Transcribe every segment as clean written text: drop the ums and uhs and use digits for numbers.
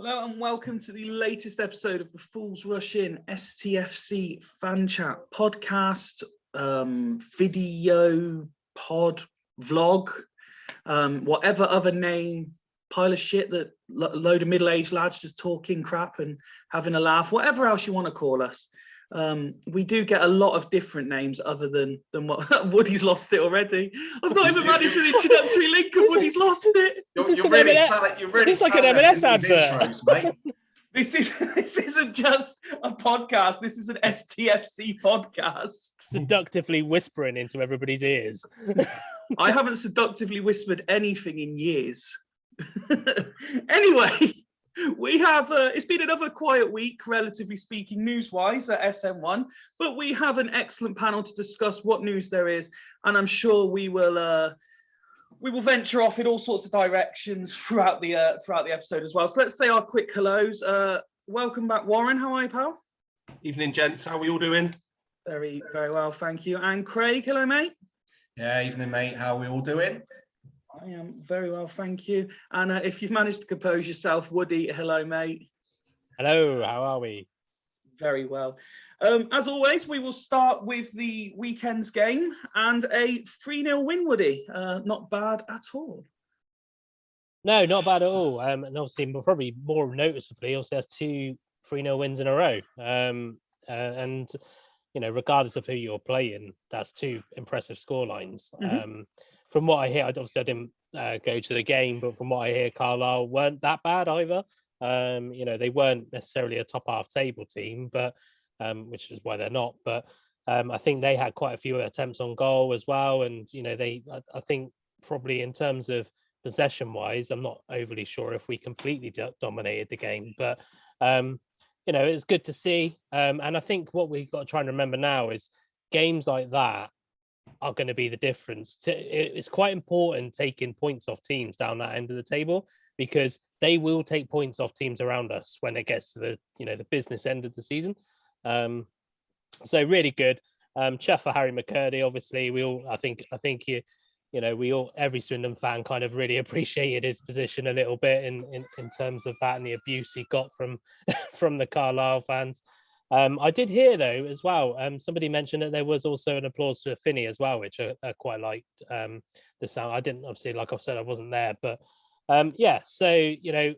Hello and welcome to the latest episode of the Fools Rush In STFC Fan Chat podcast, video, pod, vlog, whatever other name, pile of shit that load of middle-aged lads just talking crap and having a laugh, whatever else you want to call us. We do get a lot of different names other than what Woody's lost it already. I've not even managed an introductory link and Woody's lost it. You're really it's like an M&S advert. Intros, mate. This isn't just a podcast. This is an STFC podcast. Seductively whispering into everybody's ears. I haven't seductively whispered anything in years. Anyway, we have, it's been another quiet week, relatively speaking, news-wise at SM1, but we have an excellent panel to discuss what news there is, and I'm sure we will venture off in all sorts of directions throughout the episode as well. So let's say our quick hellos. Welcome back, Warren. How are you, pal? Evening, gents. How are we all doing? Very, very well, thank you. And Craig, hello, mate. Yeah, evening, mate. How are we all doing? I am very well, thank you. And if you've managed to compose yourself, Woody, hello, mate. Hello, how are we? Very well. As always, we will start with the weekend's game and a 3-0 win, Woody. Not bad at all. No, not bad at all. And obviously, probably more noticeably, also has 2 3-0 wins in a row. And, you know, regardless of who you're playing, that's 2 impressive scorelines. Mm-hmm. From what I hear, obviously I didn't go to the game, but from what I hear, Carlisle weren't that bad either. You know, they weren't necessarily a top half table team, but which is why they're not. But I think they had quite a few attempts on goal as well. And, you know, I think probably in terms of possession wise, I'm not overly sure if we completely dominated the game, but, you know, it's good to see. And I think what we've got to try and remember now is games like that are going to be the difference. It's quite important taking points off teams down that end of the table, because they will take points off teams around us when it gets to the, you know, the business end of the season. So really good. Chuff for Harry McCurdy. Obviously, I think every Swindon fan kind of really appreciated his position a little bit in terms of that and the abuse he got from from the Carlisle fans. I did hear, though, as well, somebody mentioned that there was also an applause for Finney as well, which I quite liked the sound. I didn't, obviously, like I said, I wasn't there. But, yeah, so, you know,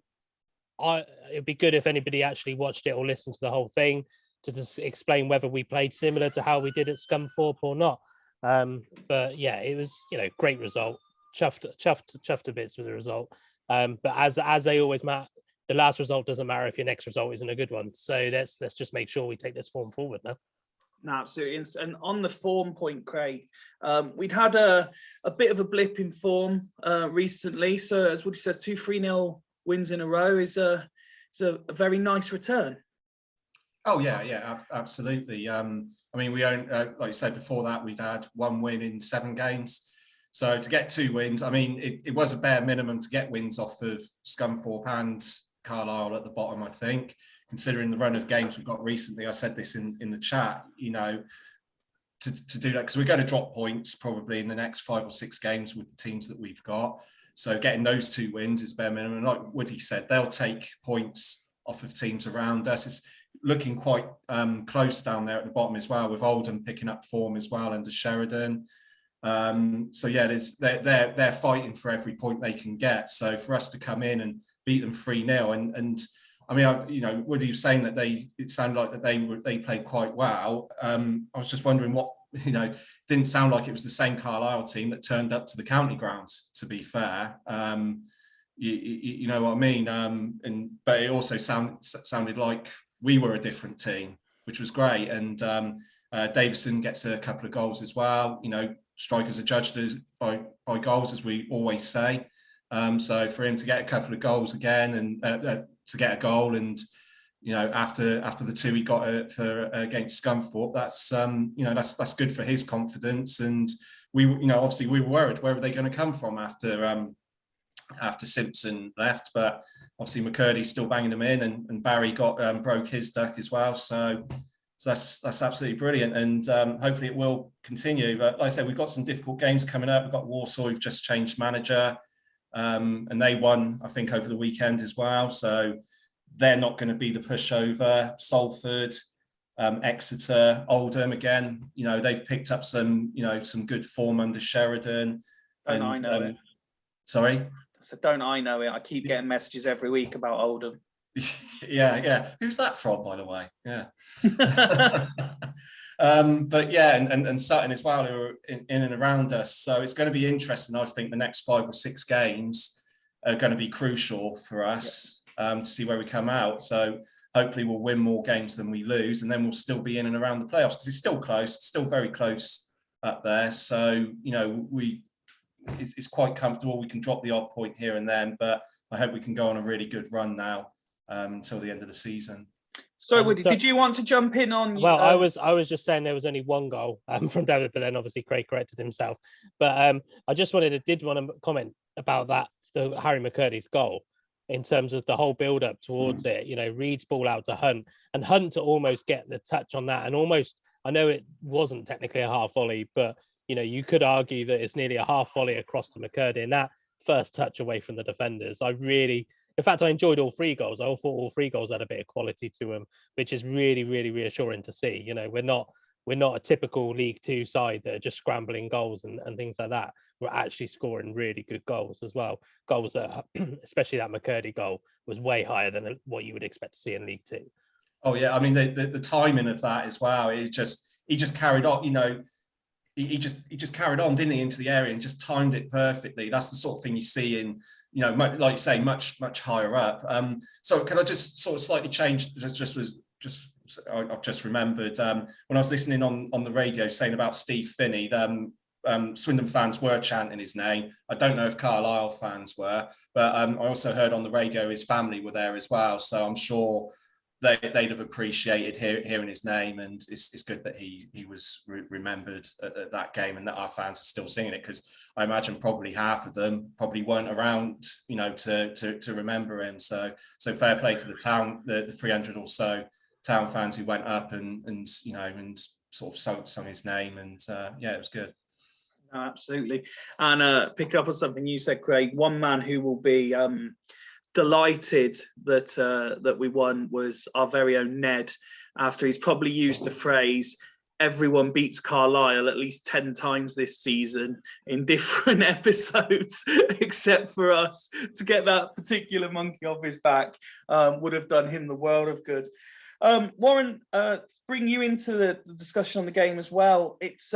it'd be good if anybody actually watched it or listened to the whole thing to just explain whether we played similar to how we did at Scunthorpe or not. But, yeah, it was, you know, great result. Chuffed a bits with the result. But as they always matter, the last result doesn't matter if your next result isn't a good one. So let's just make sure we take this form forward now. No, absolutely. And on the form point, Craig, we'd had a bit of a blip in form recently. So as Woody says, 2 3-0 wins in a row is a very nice return. Oh yeah, absolutely. I mean, we own, like you said before that, we'd had 1 win in 7 games. So to get 2 wins, I mean, it was a bare minimum to get wins off of Scunthorpe and Carlisle at the bottom, I think, considering the run of games we've got recently. I said this in the chat, you know, to do that, because we're going to drop points probably in the next 5 or 6 games with the teams that we've got. So getting those 2 wins is bare minimum. And like Woody said, they'll take points off of teams around us. It's looking quite close down there at the bottom as well, with Oldham picking up form as well under Sheridan. So yeah, they're fighting for every point they can get. So for us to come in and beat them 3-0, and I mean, you know, Woody was saying that it sounded like that they played quite well. I was just wondering what, you know, didn't sound like it was the same Carlisle team that turned up to the county grounds, to be fair. You know what I mean? But it also sounded like we were a different team, which was great. And Davison gets a couple of goals as well. You know, strikers are judged by goals, as we always say. So for him to get a couple of goals again and to get a goal, and you know, after the 2 he got against Scunthorpe, that's you know, that's good for his confidence. And we, you know, obviously we were worried where were they going to come from after Simpson left, but obviously McCurdy's still banging them in, and Barry broke his duck as well. So that's absolutely brilliant, and hopefully it will continue. But like I said, we've got some difficult games coming up. We've got Warsaw, who've just changed manager, and they won, I think, over the weekend as well. So they're not going to be the pushover. Salford, Exeter, Oldham again. You know, they've picked up some good form under Sheridan. Don't I know it? Sorry. I said, don't I know it? I keep getting messages every week about Oldham. Yeah. Who's that from, by the way? Yeah. But yeah, and Sutton as well, who are in and around us. So it's going to be interesting. I think the next 5 or 6 games are going to be crucial for us to see where we come out. So hopefully we'll win more games than we lose, and then we'll still be in and around the playoffs, because it's still close. It's still very close up there. So, you know, it's quite comfortable. We can drop the odd point here and then, but I hope we can go on a really good run now until the end of the season. So, Woody, did you want to jump in on? Well, I was just saying there was only one goal from David, but then obviously Craig corrected himself. But I just want to comment about the Harry McCurdy's goal in terms of the whole build up towards it. You know, Reed's ball out to Hunt, and Hunt to almost get the touch on that, and almost, I know it wasn't technically a half volley, but you know, you could argue that it's nearly a half volley across to McCurdy, and that first touch away from the defenders. In fact, I enjoyed all 3 goals. I thought all 3 goals had a bit of quality to them, which is really, really reassuring to see. You know, we're not a typical League Two side that are just scrambling goals and things like that. We're actually scoring really good goals as well. Goals that, especially that McCurdy goal, was way higher than what you would expect to see in League Two. Oh yeah, I mean the timing of that as well. He just carried on. You know, he just carried on, didn't he, into the area and just timed it perfectly. That's the sort of thing you see in, you know, like you say, much higher up. So can I just sort of slightly change? I've just remembered when I was listening on the radio saying about Steve Finney, Swindon fans were chanting his name. I don't know if Carlisle fans were, but I also heard on the radio his family were there as well. So I'm sure they'd have appreciated hearing his name, and it's good that he was remembered at that game, and that our fans are still singing it, because I imagine probably half of them probably weren't around, you know, to remember him. So fair play to the town, the 300 or so town fans who went up and you know, and sort of sung his name, and yeah, it was good. No, absolutely. And picking up on something you said, Craig, one man who will be delighted that we won was our very own Ned, after he's probably used the phrase "everyone beats Carlisle" at least 10 times this season in different episodes, except for us. To get that particular monkey off his back would have done him the world of good. Warren, to bring you into the discussion on the game as well, it's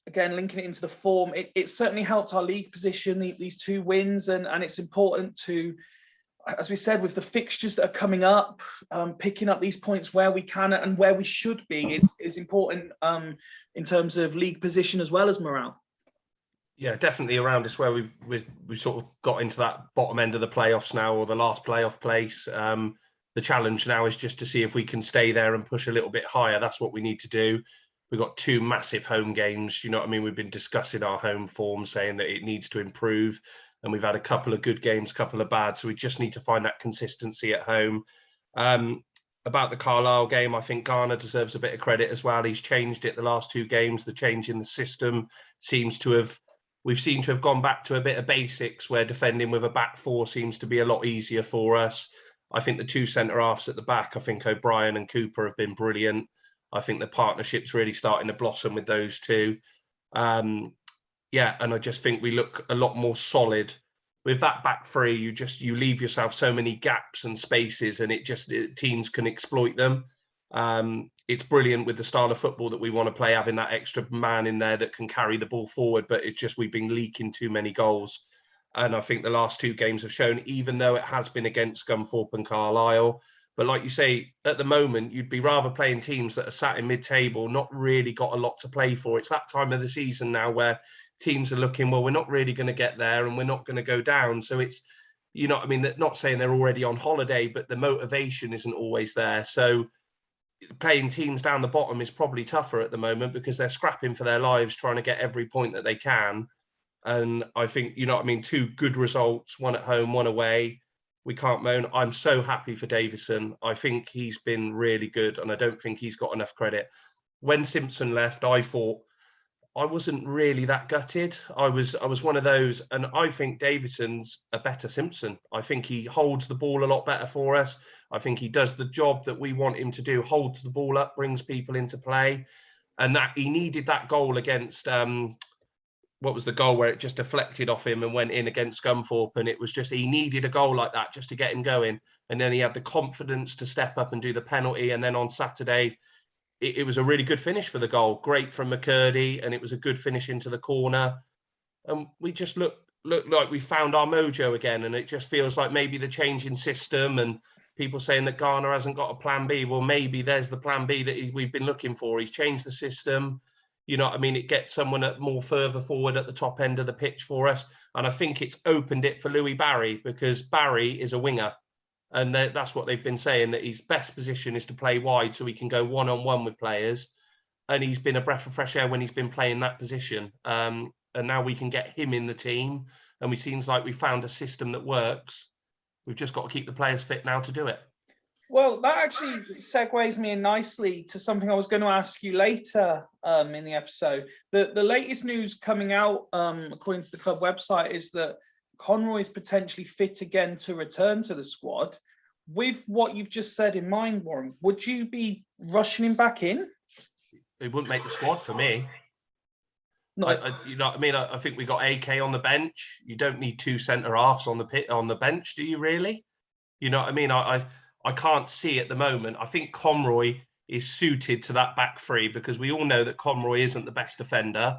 again, linking it into the form, it certainly helped our league position, these 2 wins, and it's important to, as we said, with the fixtures that are coming up, picking up these points where we can and where we should be is important in terms of league position as well as morale. Yeah, definitely around us where we sort of got into that bottom end of the playoffs now, or the last playoff place. The challenge now is just to see if we can stay there and push a little bit higher. That's what we need to do. We've got 2 massive home games. You know what I mean? We've been discussing our home form, saying that it needs to improve. And we've had a couple of good games, couple of bad. So we just need to find that consistency at home. About the Carlisle game, I think Garner deserves a bit of credit as well. He's changed it the last 2 games. The change in the system we've seemed to have gone back to a bit of basics, where defending with a back 4 seems to be a lot easier for us. I think the 2 centre-halves at the back, I think O'Brien and Cooper have been brilliant. I think the partnership's really starting to blossom with those 2. Yeah, and I just think we look a lot more solid. With that back 3, you leave yourself so many gaps and spaces, and teams can exploit them. It's brilliant with the style of football that we want to play, having that extra man in there that can carry the ball forward, but it's just we've been leaking too many goals. And I think the last 2 games have shown, even though it has been against Scunthorpe and Carlisle, but like you say, at the moment, you'd be rather playing teams that are sat in mid-table, not really got a lot to play for. It's that time of the season now where teams are looking, well, we're not really going to get there and we're not going to go down. So it's, you know what I mean, not saying they're already on holiday, but the motivation isn't always there. So playing teams down the bottom is probably tougher at the moment, because they're scrapping for their lives, trying to get every point that they can. And I think, you know what I mean, 2 good results, 1 at home, 1 away. We can't moan. I'm so happy for Davison. I think he's been really good, and I don't think he's got enough credit. When Simpson left, I thought I wasn't really that gutted. I was one of those, and I think Davidson's a better Simpson. I think he holds the ball a lot better for us. I think he does the job that we want him to do, holds the ball up, brings people into play. And that he needed that goal against, what was the goal where it just deflected off him and went in against Scunthorpe? And it was just, he needed a goal like that just to get him going. And then he had the confidence to step up and do the penalty. And then on Saturday, it was a really good finish for the goal. Great from McCurdy, and it was a good finish into the corner. And we just look like we found our mojo again. And it just feels like maybe the change in system and people saying that Garner hasn't got a plan B. Well, maybe there's the plan B that we've been looking for. He's changed the system. You know what I mean? It gets someone more further forward at the top end of the pitch for us. And I think it's opened it for Louis Barry, because Barry is a winger. And that's what they've been saying, that his best position is to play wide so he can go one-on-one with players. And he's been a breath of fresh air when he's been playing that position. And now we can get him in the team. And it seems like we found a system that works. We've just got to keep the players fit now to do it. Well, that actually segues me in nicely to something I was going to ask you later in the episode. The latest news coming out, according to the club website, is that Conroy is potentially fit again to return to the squad. With what you've just said in mind, Warren, would you be rushing him back in? He wouldn't make the squad for me. No. You know what I mean? I think we got AK on the bench. You don't need two centre halves on the bench, do you really? You know what I mean? I can't see at the moment. I think Conroy is suited to that back three, because we all know that Conroy isn't the best defender.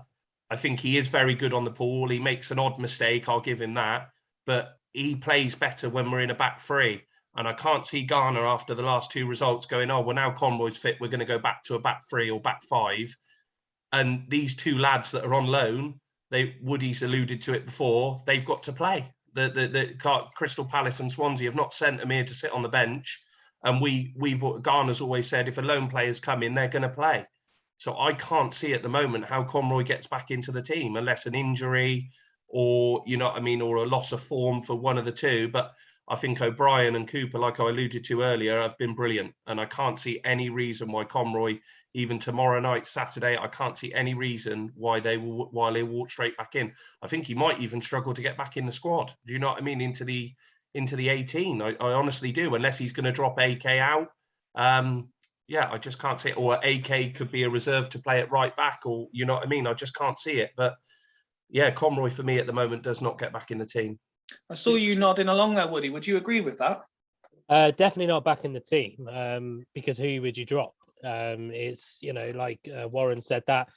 I think he is very good on the ball. He makes an odd mistake, I'll give him that. But he plays better when we're in a back three. And I can't see Garner, after the last two results, going, oh, well, now Conroy's fit, we're going to go back to a back three or back five. And these two lads that are on loan, Woody's alluded to it before, they've got to play. The Crystal Palace and Swansea have not sent them here to sit on the bench. And Garner's always said, if a loan player's come in, they're going to play. So I can't see at the moment how Conroy gets back into the team, unless an injury or, you know what I mean, or a loss of form for one of the two. But I think O'Brien and Cooper, like I alluded to earlier, have been brilliant. And I can't see any reason why Conroy, even tomorrow night, Saturday, I can't see any reason why they walk straight back in. I think he might even struggle to get back in the squad. Do you know what I mean? Into the 18. I honestly do, unless he's going to drop AK out. Yeah, I just can't see it. Or AK could be a reserve to play at right back, or you know what I mean? I just can't see it. But yeah, Conroy for me at the moment does not get back in the team. I saw you nodding along there, Woody. Would you agree with that? Definitely not back in the team, because who would you drop? It's, you know, like Warren said, that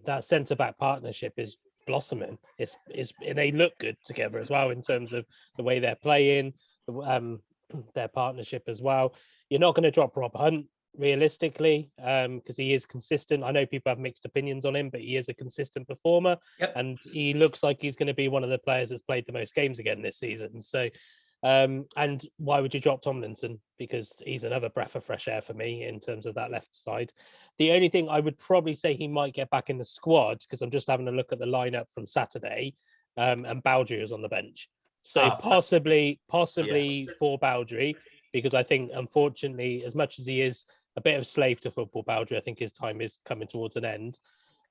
that centre-back partnership is blossoming. It's they look good together as well in terms of the way they're playing, their partnership as well. You're not going to drop Rob Hunt, realistically, because he is consistent. I know people have mixed opinions on him, but he is a consistent performer. Yep. And he looks like he's going to be one of the players that's played the most games again this season. So, and why would you drop Tomlinson? Because he's another breath of fresh air for me in terms of that left side. The only thing I would probably say he might get back in the squad, because I'm just having a look at the lineup from Saturday, and Baldry is on the bench. So possibly yes, for Baldry, because I think, unfortunately, as much as he is a bit of a slave to football, Baldry, I think his time is coming towards an end.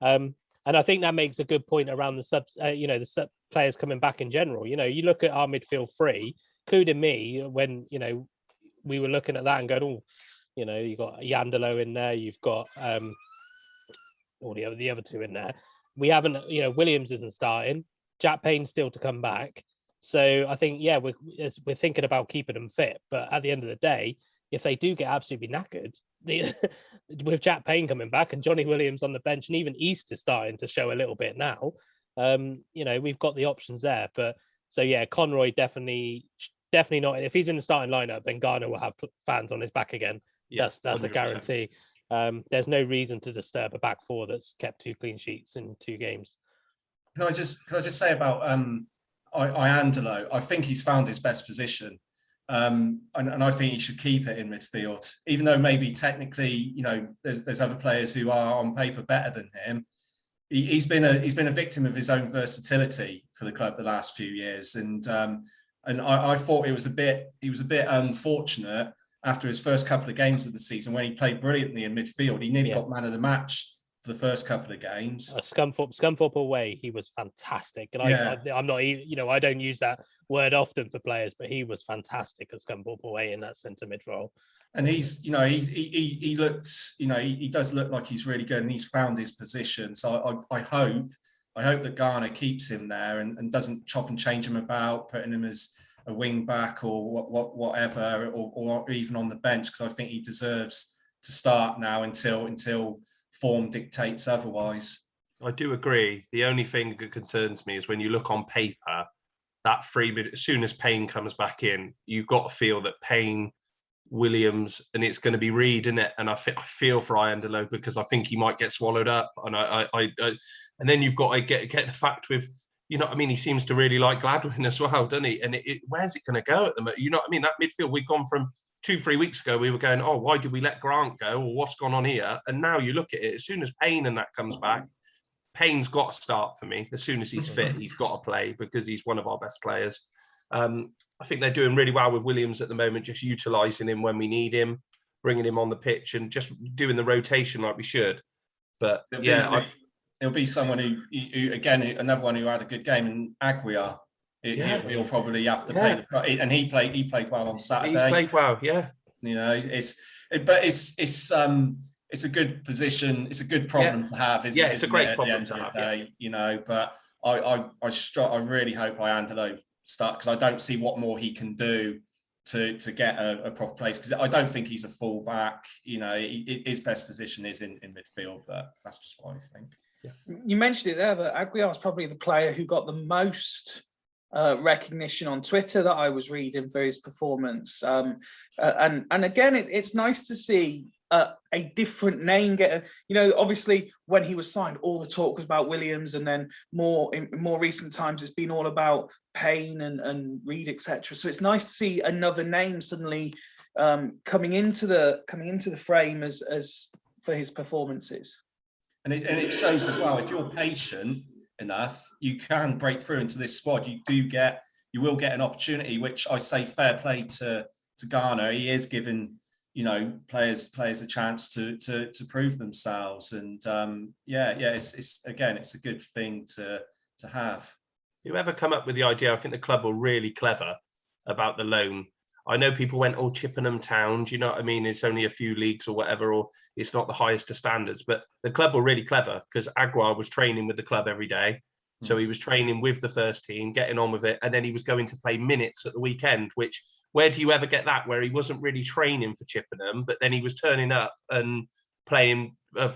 And I think that makes a good point around the subs, the sub players coming back in general. You know, you look at our midfield three, including me, when, you know, we were looking at that and going, oh, you know, you've got Yandelo in there, you've got all the other two in there. We haven't, you know, Williams isn't starting, Jack Payne's still to come back. So I think, yeah, we're thinking about keeping them fit. But at the end of the day, if they do get absolutely knackered, with Jack Payne coming back and Johnny Williams on the bench, and even East is starting to show a little bit now, you know, we've got the options there. But so, yeah, Conroy definitely not. If he's in the starting lineup, then Garner will have fans on his back again. Yeah, that's 100%. A guarantee. There's no reason to disturb a back four that's kept 2 clean sheets in 2 games. Can I just say about Iandolo? I think he's found his best position. And I think he should keep it in midfield, even though maybe technically, you know, there's other players who are on paper better than him. He's been a victim of his own versatility for the club the last few years, and I thought he was a bit unfortunate after his first couple of games of the season when he played brilliantly in midfield. He nearly got man of the match for the first couple of games. Scunthorpe away, he was fantastic. And I'm not, I don't use that word often for players, but he was fantastic at Scunthorpe away in that centre mid role. And he's, he looks, he does look like he's really good, and he's found his position. So I hope that Garner keeps him there and doesn't chop and change him about, putting him as a wing back or whatever, or even on the bench, because I think he deserves to start now until form dictates otherwise. I do agree. The only thing that concerns me is when you look on paper, that as soon as Payne comes back in, you've got to feel that Payne, Williams, and it's going to be Reed, isn't it? And I feel for Iandolo, because I think he might get swallowed up. And and then you've got to get the fact with, he seems to really like Gladwin as well, doesn't he? And where's it going to go at the moment? That midfield, we've gone from 2-3 weeks ago, we were going, oh, why did we let Grant go? Or what's gone on here? And now you look at it, as soon as Payne and that comes back, Payne's got to start for me. As soon as he's fit, he's got to play, because he's one of our best players. I think they're doing really well with Williams at the moment, just utilising him when we need him, bringing him on the pitch and just doing the rotation like we should. But it'll be someone who again, another one who had a good game, and Aguiar. He'll probably have to play, and he played well on Saturday. He's played well, yeah. It's a good position. It's a good problem to have. It's a great problem to have. But I really hope Iandolo start, because I don't see what more he can do to get a proper place, because I don't think he's a full back. His best position is in midfield, but that's just what I think. Yeah. You mentioned it there, but Aguiar is probably the player who got the most recognition on Twitter that I was reading for his performance. And again, it's nice to see a different name get. Obviously when he was signed, all the talk was about Williams, and then in more recent times it's been all about Payne and Reed, etc. So it's nice to see another name suddenly coming into the frame as for his performances. And it shows as well, if you're patient enough, you can break through into this squad. You will get an opportunity, which I say fair play to Garner. He is giving players a chance to prove themselves, and it's a good thing to have. Whoever come up with the idea, I think the club were really clever about the loan. I know people went, oh, Chippenham Town, do you know what I mean? It's only a few leagues or whatever, or it's not the highest of standards. But the club were really clever, because Aguiar was training with the club every day. So he was training with the first team, getting on with it. And then he was going to play minutes at the weekend, which, where do you ever get that, where he wasn't really training for Chippenham, but then he was turning up and playing, a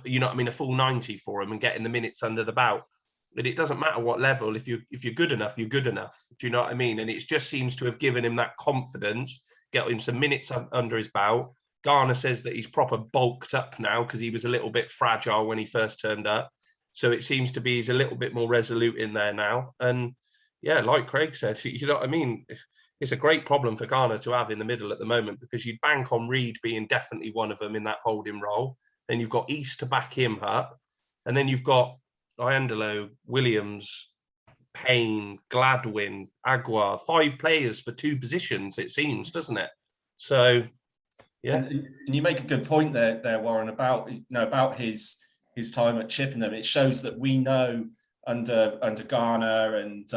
full 90 for him and getting the minutes under the belt. But it doesn't matter what level. If you're good enough, you're good enough. Do you know what I mean? And it just seems to have given him that confidence, get him some minutes under his belt. Garner says that he's proper bulked up now, because he was a little bit fragile when he first turned up. So it seems to be he's a little bit more resolute in there now. And yeah, like Craig said, you know what I mean? It's a great problem for Garner to have in the middle at the moment, because you'd bank on Reed being definitely one of them in that holding role. Then you've got East to back him up. And then you've got Iandolo, Williams, Payne, Gladwin, Aguiar, 5 players for 2 positions, it seems, doesn't it? So, yeah. And you make a good point there, Warren, about his time at Chippenham. It shows that we know under Garner and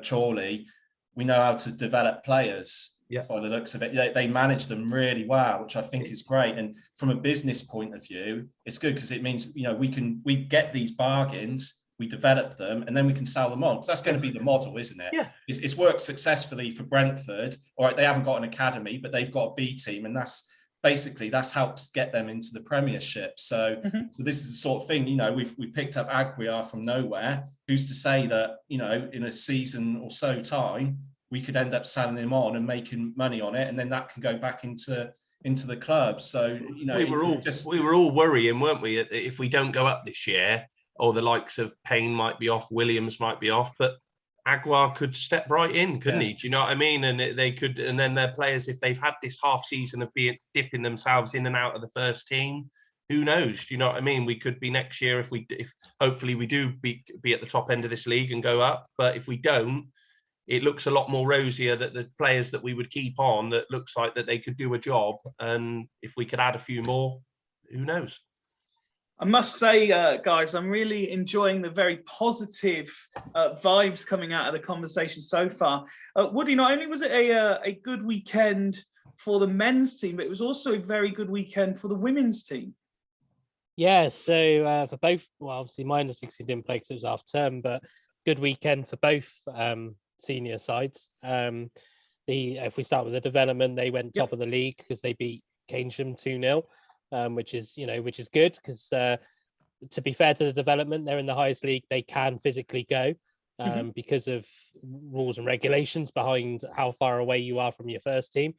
Chorley, we know how to develop players. Yeah. By the looks of it, they manage them really well, which I think is great. And from a business point of view, it's good, because it means we get these bargains, we develop them, and then we can sell them on. Because that's going to be the model, isn't it? Yeah. It's worked successfully for Brentford. All right, they haven't got an academy, but they've got a B team, and that's helped get them into the Premiership. So, so this is the sort of thing. We picked up Aguiar from nowhere. Who's to say that in a season or so time, we could end up selling him on and making money on it, and then that can go back into the club. So we were all worrying, weren't we, if we don't go up this year, or the likes of Payne might be off, Williams might be off, but Aguiar could step right in, couldn't he? Do you know what I mean? And they could, and then their players, if they've had this half season of dipping themselves in and out of the first team, who knows? Do you know what I mean? We could be next year if hopefully we do be at the top end of this league and go up. But if we don't, it looks a lot more rosier that the players that we would keep on, that looks like that they could do a job. And if we could add a few more, who knows? I must say, guys, I'm really enjoying the very positive vibes coming out of the conversation so far. Woody, not only was it a good weekend for the men's team, but it was also a very good weekend for the women's team. Yeah, so for both, well, obviously my under 16 didn't play because it was half term, but good weekend for both senior sides. If we start with the development, they went top of the league because they beat Keynsham 2-0, which is good because to be fair to the development, they're in the highest league. They can physically go because of rules and regulations behind how far away you are from your first team.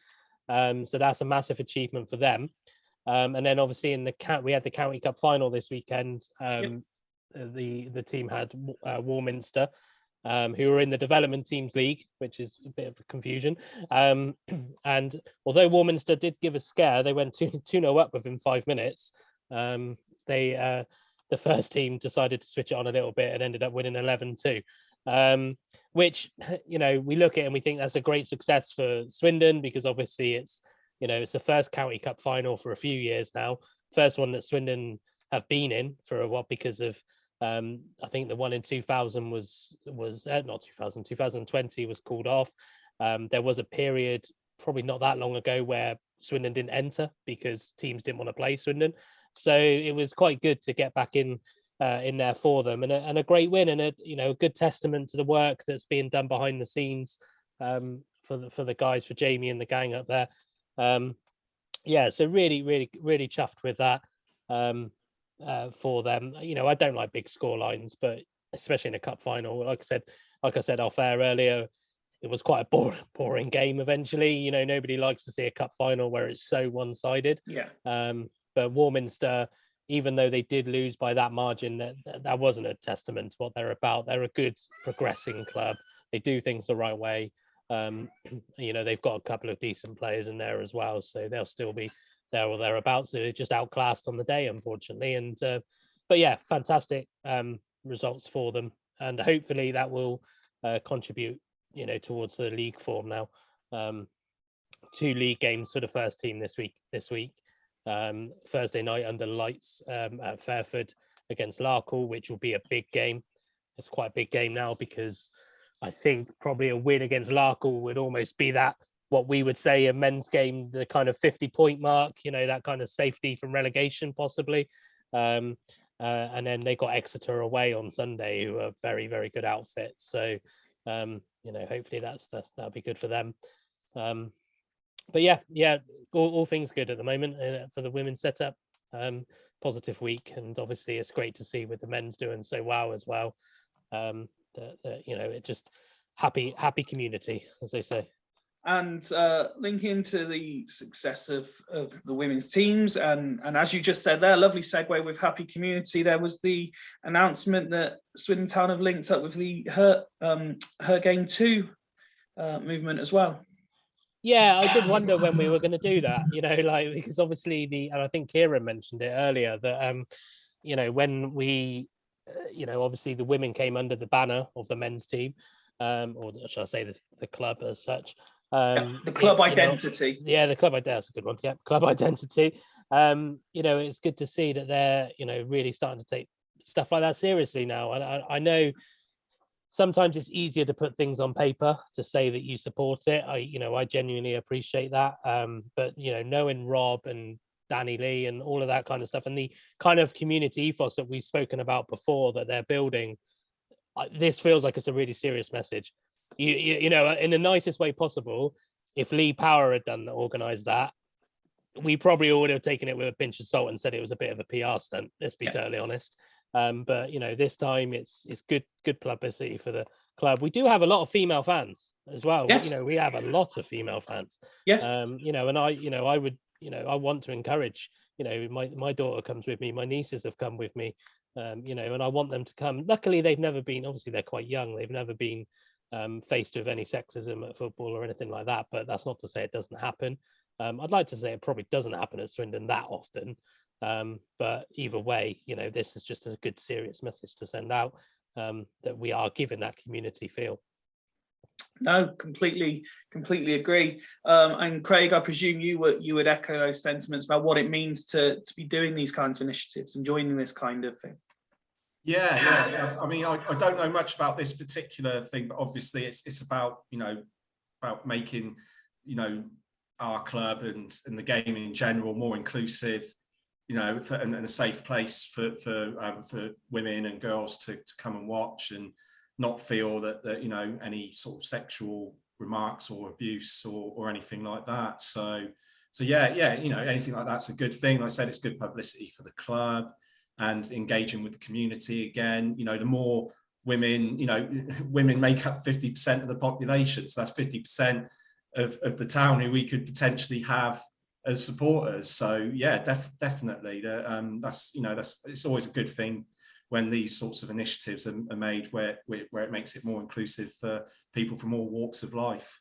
So that's a massive achievement for them. And then obviously we had the County Cup final this weekend. The team had Warminster, who were in the development teams league, which is a bit of a confusion. And although Warminster did give a scare, they went 2-0 up within 5 minutes. The first team decided to switch it on a little bit and ended up winning 11-2. Which, we look at and we think that's a great success for Swindon because obviously it's the first County Cup final for a few years now. First one that Swindon have been in for a while because of I think the one in 2000 was not 2000, 2020 was called off. There was a period probably not that long ago where Swindon didn't enter because teams didn't want to play Swindon. So it was quite good to get back in there for them, and a great win and a good testament to the work that's being done behind the scenes for the guys, for Jamie and the gang up there. So really chuffed with that for them. I don't like big score lines, but especially in a cup final, like I said off air earlier, it was quite a boring game eventually. Nobody likes to see a cup final where it's so one-sided. But Warminster, even though they did lose by that margin, that wasn't a testament to what they're about. They're a good progressing club. They do things the right way. They've got a couple of decent players in there as well, so they'll still be there or thereabouts. So they're just outclassed on the day, unfortunately. But yeah, fantastic results for them, and hopefully that will contribute, towards the league form now. 2 league games for the first team this week. Thursday night under lights at Fairford against Larkhall, which will be a big game. It's quite a big game now because I think probably a win against Larkhall would almost be that, what we would say a men's game, the kind of 50-point mark, that kind of safety from relegation possibly. And then they got Exeter away on Sunday, who are a very, very good outfit. So, hopefully that'll be good for them. But yeah, all things good at the moment for the women's setup. Positive week, and obviously it's great to see with the men's doing so well as well. It just happy community, as they say. And linking to the success of the women's teams, and as you just said there, lovely segue with happy community. There was the announcement that Swindon Town have linked up with the Her Game 2 movement as well. Yeah, I did wonder when we were going to do that, because obviously and I think Kieran mentioned it earlier that, when we, obviously the women came under the banner of the men's team, or should I say the club as such. The club identity. The club identity. That's a good one. Yeah, club identity. It's good to see that they're, really starting to take stuff like that seriously now. And I know sometimes it's easier to put things on paper to say that you support it. I genuinely appreciate that. But knowing Rob and Danny Lee and all of that kind of stuff, and the kind of community ethos that we've spoken about before that they're building, this feels like it's a really serious message. In the nicest way possible. If Lee Power had organised that, we probably would have taken it with a pinch of salt and said it was a bit of a PR stunt. Let's be totally honest. But this time it's good publicity for the club. We do have a lot of female fans as well. Yes. We have a lot of female fans. Yes. And I would, I want to encourage. My daughter comes with me. My nieces have come with me. And I want them to come. Luckily, they've never been. Obviously, they're quite young. They've never been faced with any sexism at football or anything like that. But that's not to say it doesn't happen. I'd like to say it probably doesn't happen at Swindon that often. But either way, this is just a good, serious message to send out, that we are giving that community feel. No, completely agree. And Craig, I presume you would echo those sentiments about what it means to be doing these kinds of initiatives and joining this kind of thing. Yeah. I mean, I don't know much about this particular thing, but obviously it's about, about making, our club and the game in general more inclusive, and a safe place for women and girls to come and watch and not feel that any sort of sexual remarks or abuse or anything like that. So yeah, anything like that's a good thing. Like I said, it's good publicity for the club and engaging with the community again. The more women, women make up 50% of the population, so that's 50% of the town who we could potentially have as supporters. So yeah, definitely that's it's always a good thing when these sorts of initiatives are made where it makes it more inclusive for people from all walks of life.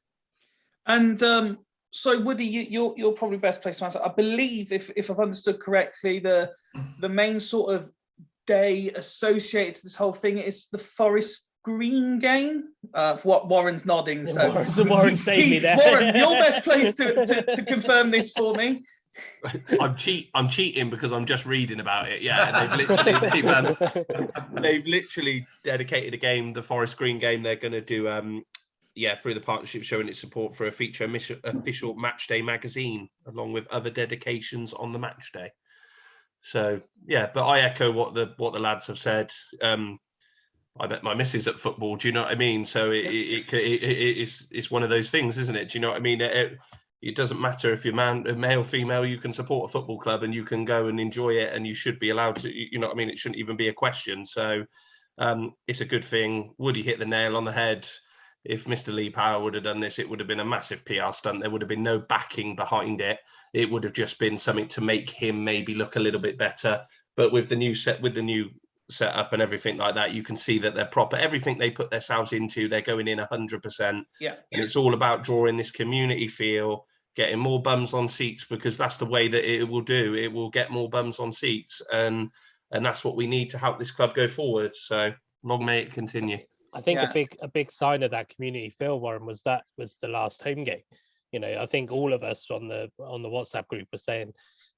And so Woody, you're probably best placed to answer. I believe, if I've understood correctly, the main sort of day associated to this whole thing is the Forest Green game. For what Warren's nodding. So Warren saved me there. Warren, you're best placed to confirm this for me. I'm cheating because I'm just reading about it. Yeah, they've literally dedicated a game, the Forest Green game. They're going to do through the partnership, showing its support for a feature official match day magazine, along with other dedications on the match day. So yeah, but I echo what the lads have said. I bet my missus at football. Do you know what I mean? So it's one of those things, isn't it? Do you know what I mean? It doesn't matter if you're male, female. You can support a football club and you can go and enjoy it, and you should be allowed to. You know what I mean? It shouldn't even be a question. So it's a good thing. Woody hit the nail on the head. If Mr. Lee Power would have done this, it would have been a massive PR stunt. There would have been no backing behind it. It would have just been something to make him maybe look a little bit better. But with the new setup and everything like that, you can see that they're proper. Everything they put themselves into, they're going in 100%. Yeah. And it's all about drawing this community feel, getting more bums on seats, because that's the way that it will do. It will get more bums on seats, and that's what we need to help this club go forward. So long may it continue. I think a big sign of that community feel, Warren, was the last home game. I think all of us on the WhatsApp group were saying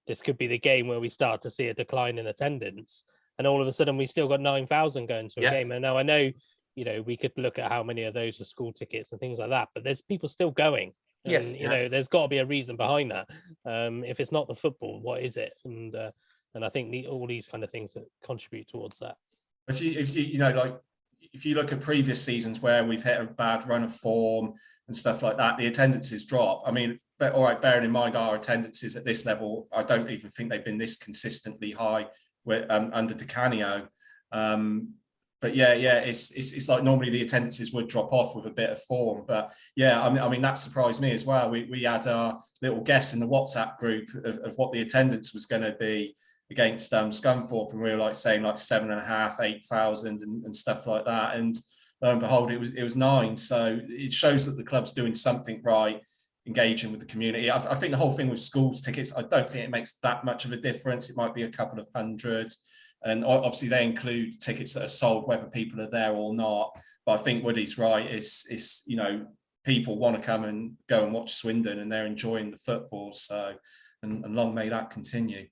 this could be the game where we start to see a decline in attendance, and all of a sudden we still got 9,000 going to a game. And now I know, we could look at how many of those are school tickets and things like that, but there's people still going. And, yes, there's got to be a reason behind that. If it's not the football, what is it? And I think all these kind of things that contribute towards that. If you look at previous seasons where we've hit a bad run of form and stuff like that, the attendances drop. I mean, but all right, bearing in mind our attendances at this level, I don't even think they've been this consistently high under Di Canio. But yeah, it's like normally the attendances would drop off with a bit of form. But yeah, I mean that surprised me as well. We had our little guess in the WhatsApp group of what the attendance was going to be against Scunthorpe, and we were saying 7,500, 8,000 and stuff like that. And lo and behold, it was 9. So it shows that the club's doing something right, engaging with the community. I think the whole thing with schools tickets, I don't think it makes that much of a difference. It might be a couple of hundred. And obviously they include tickets that are sold, whether people are there or not. But I think Woody's right. It's people want to come and go and watch Swindon, and they're enjoying the football. So, and long may that continue.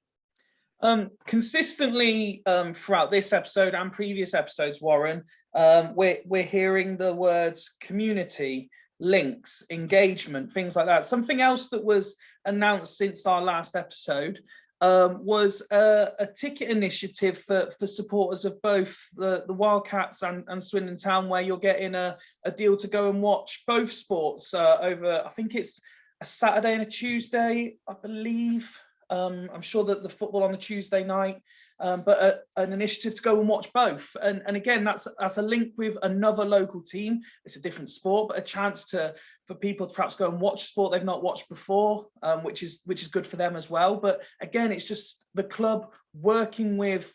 Consistently throughout this episode and previous episodes, Warren, we're hearing the words community, links, engagement, things like that. Something else that was announced since our last episode was a ticket initiative for supporters of both the Wildcats and Swindon Town, where you're getting a deal to go and watch both sports over, I think it's a Saturday and a Tuesday, I believe. I'm sure that the football on a Tuesday night, but an initiative to go and watch both. And again, that's a link with another local team. It's a different sport, but a chance for people to perhaps go and watch sport they've not watched before, which is good for them as well. But again, it's just the club working with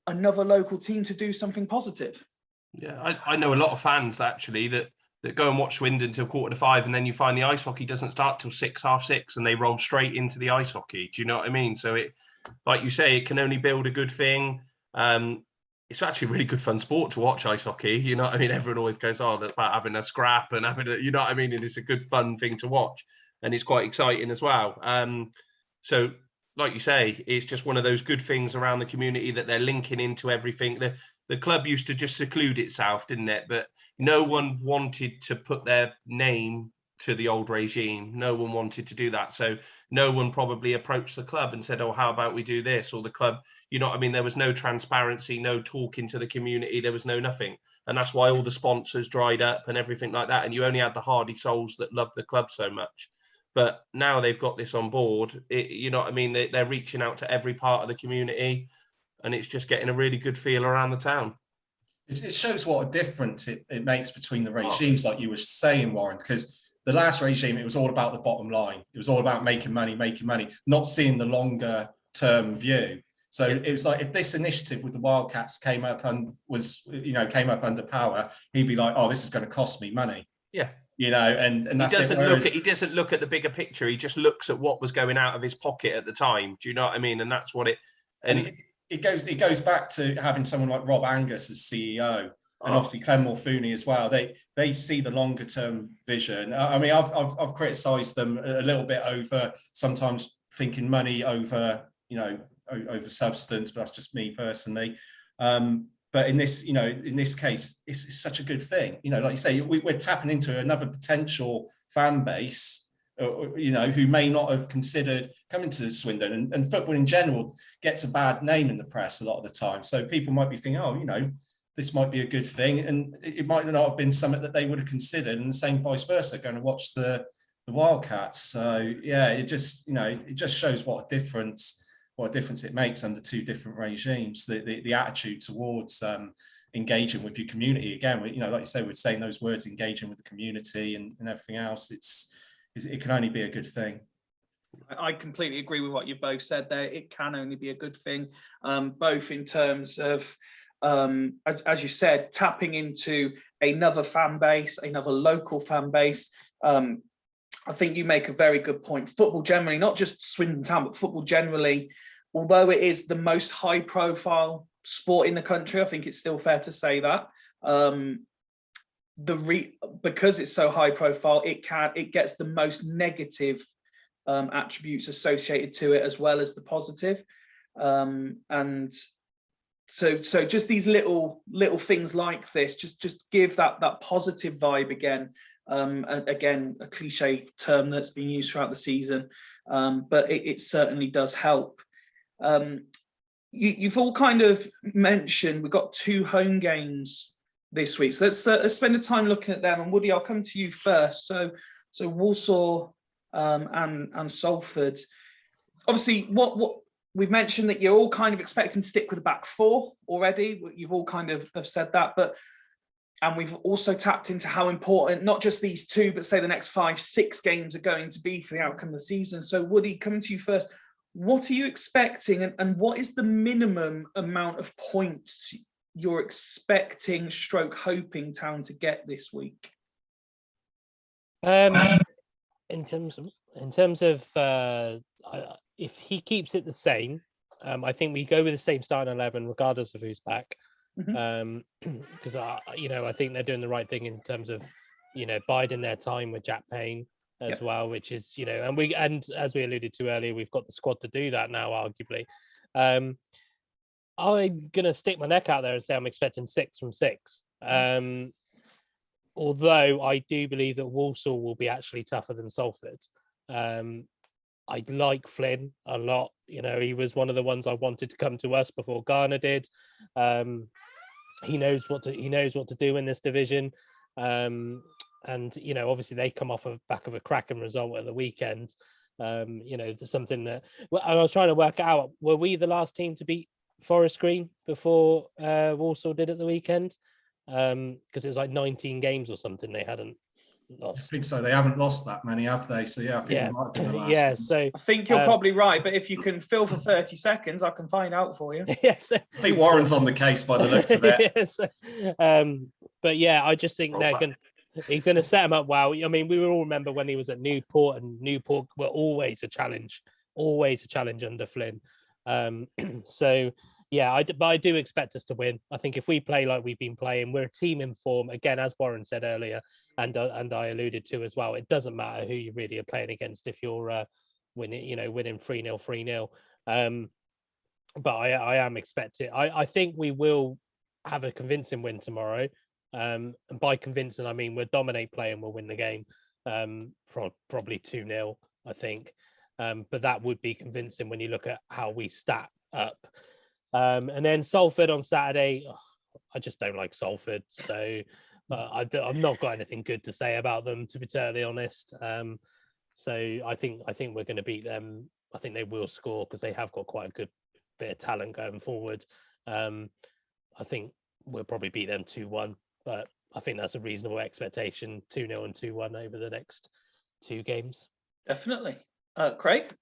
another local team to do something positive. Yeah, I know a lot of fans actually that go and watch Swindon till 4:45, and then you find the ice hockey doesn't start till 6, half 6, and they roll straight into the ice hockey. Do you know what I mean? So it, like you say, it can only build a good thing. it's actually really good fun sport to watch ice hockey. You know what I mean? Everyone always goes, oh, that's about having a scrap and having a, you know what I mean? And it's a good fun thing to watch. And it's quite exciting as well. So like you say, it's just one of those good things around the community that they're linking into everything. The club used to just seclude itself, didn't it? But no one wanted to put their name to the old regime. No one wanted to do that. So no one probably approached the club and said, oh, how about we do this? Or the club, you know what I mean? There was no transparency, no talking to the community. There was no nothing. And that's why all the sponsors dried up and everything like that. And you only had the hardy souls that loved the club so much. But now they've got this on board. You know what I mean? They're reaching out to every part of the community, and it's just getting a really good feel around the town. It shows what a difference it makes between the regimes, like you were saying, Warren, because the last regime, it was all about the bottom line. It was all about making money, not seeing the longer term view. So it was like, if this initiative with the Wildcats came up and came up under power, he'd be like, oh, this is going to cost me money. Yeah. You know, and that's he doesn't look at the bigger picture. He just looks at what was going out of his pocket at the time. Do you know what I mean? And that's what it. And it goes back to having someone like Rob Angus as CEO, and obviously Clem Morfuni as well. They see the longer term vision. I mean, I've criticised them a little bit over sometimes thinking money over over substance, but that's just me personally. But in this case, it's such a good thing. You know, like you say, we're tapping into another potential fan base, who may not have considered coming to Swindon. And football in general gets a bad name in the press a lot of the time. So people might be thinking, oh, this might be a good thing. And it might not have been something that they would have considered. And the same vice versa, going to watch the Wildcats. So, yeah, it just shows what a difference it makes under two different regimes, the attitude towards engaging with your community. Again, like you say, we're saying those words, engaging with the community and everything else. It can only be a good thing. I completely agree with what you both said there. It can only be a good thing, both in terms of, as you said, tapping into another fan base, another local fan base. I think you make a very good point. Football generally, not just Swindon Town, but football generally, although it is the most high profile sport in the country, I think it's still fair to say that. Because it's so high profile, it gets the most negative attributes associated to it as well as the positive. And so just these little things like this, just give that positive vibe again. Again, a cliche term that's been used throughout the season, but it certainly does help. You've all kind of mentioned we've got 2 home games this week, so let's spend a time looking at them. And Woody, I'll come to you first. So Walsall and Salford. Obviously, what we've mentioned that you're all kind of expecting to stick with the back 4 already. You've all kind of have said that, and we've also tapped into how important not just these 2, but say the next 5-6 games are going to be for the outcome of the season. So Woody, coming to you first, what are you expecting, and what is the minimum amount of points you're expecting / hoping Town to get this week? In terms of if he keeps it the same, I think we go with the same starting 11 regardless of who's back. Because I think they're doing the right thing in terms of biding their time with Jack Payne as well, which is and as we alluded to earlier, we've got the squad to do that now, arguably. I'm gonna stick my neck out there and say I'm expecting 6 from 6. Although I do believe that Walsall will be actually tougher than Salford. I like Flynn a lot. He was one of the ones I wanted to come to us before Garner did. He knows what to do in this division. And obviously they come off of back of a cracking result at the weekend. There's something that I was trying to work out. Were we the last team to beat Forest Green before Walsall did at the weekend? Because it was like 19 games or something they hadn't lost. I think so. They haven't lost that many, have they? So yeah, I think it might have been the last one. So I think you're probably right, but if you can fill for 30 seconds, I can find out for you. Yes. I think Warren's on the case by the looks of it. Yes. But yeah, I just think he's going to set him up well. I mean, we all remember when he was at Newport, and Newport were always a challenge under Flynn. So Yeah, but I do expect us to win. I think if we play like we've been playing, we're a team in form. Again, as Warren said earlier, and I alluded to as well, it doesn't matter who you really are playing against if you're winning 3-0, 3-0. But I am expecting. I think we will have a convincing win tomorrow. And by convincing, I mean we'll dominate play and we'll win the game. Probably 2-0, I think. But that would be convincing when you look at how we stat up. And then Salford on Saturday, I just don't like Salford, so I've not got anything good to say about them, to be totally honest. So I think we're going to beat them. I think they will score because they have got quite a good bit of talent going forward. I think we'll probably beat them 2-1, but I think that's a reasonable expectation, 2-0 and 2-1 over the next 2 games. Definitely. Craig?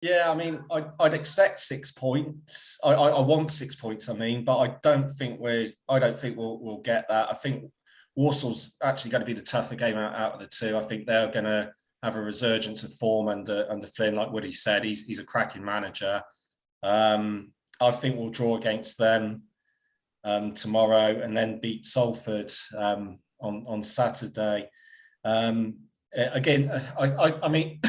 Yeah, I mean, I'd expect 6 points. I want 6 points. I mean, but I don't think we'll get that. I think Warsaw's actually going to be the tougher game out of the 2. I think they're going to have a resurgence of form under Flynn, like Woody said. He's a cracking manager. I think we'll draw against them tomorrow and then beat Salford on Saturday. Again, I mean.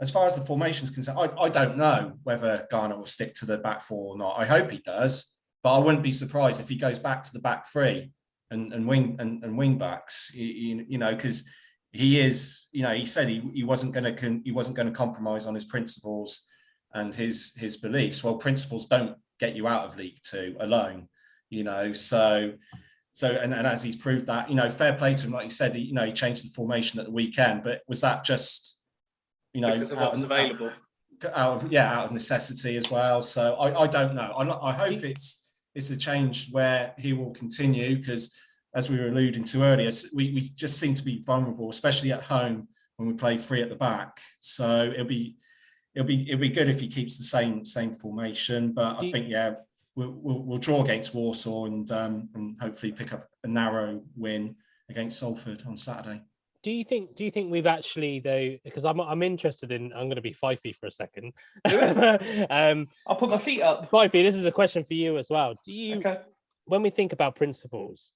As far as the formation is concerned, I don't know whether Garner will stick to the back 4 or not. I hope he does, but I wouldn't be surprised if he goes back to the back 3 and wing backs. You know, because he is. You know, he said he wasn't going to compromise on his principles and his beliefs. Well, principles don't get you out of League 2 alone. You know, so and as he's proved that, you know, fair play to him. Like he said, he changed the formation at the weekend, but was that just because of what was available, out of necessity as well? So I don't know. I hope it's a change where he will continue, because as we were alluding to earlier, we just seem to be vulnerable, especially at home when we play 3 at the back. So it'll be good if he keeps the same formation. But I think we'll draw against Warsaw and hopefully pick up a narrow win against Salford on Saturday. Do you think we've actually, though, because I'm interested in, I'm going to be Fifey for a second. I'll put my feet up. Fifey, this is a question for you as well. Do you, okay, when we think about principles,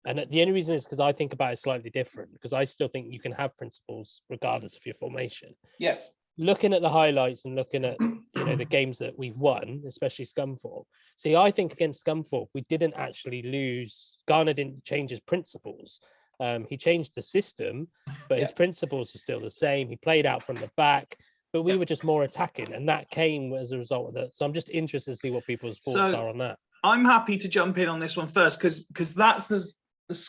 and the only reason is because I think about it slightly different, because I still think you can have principles regardless of your formation. Yes. Looking at the highlights and looking at the games that we've won, especially Scunthorpe. See, I think against Scunthorpe, we didn't actually lose. Garner didn't change his principles. He changed the system, but his principles are still the same. He played out from the back, but we were just more attacking, and that came as a result of that. So I'm just interested to see what people's thoughts are on that. I'm happy to jump in on this one first, because that's the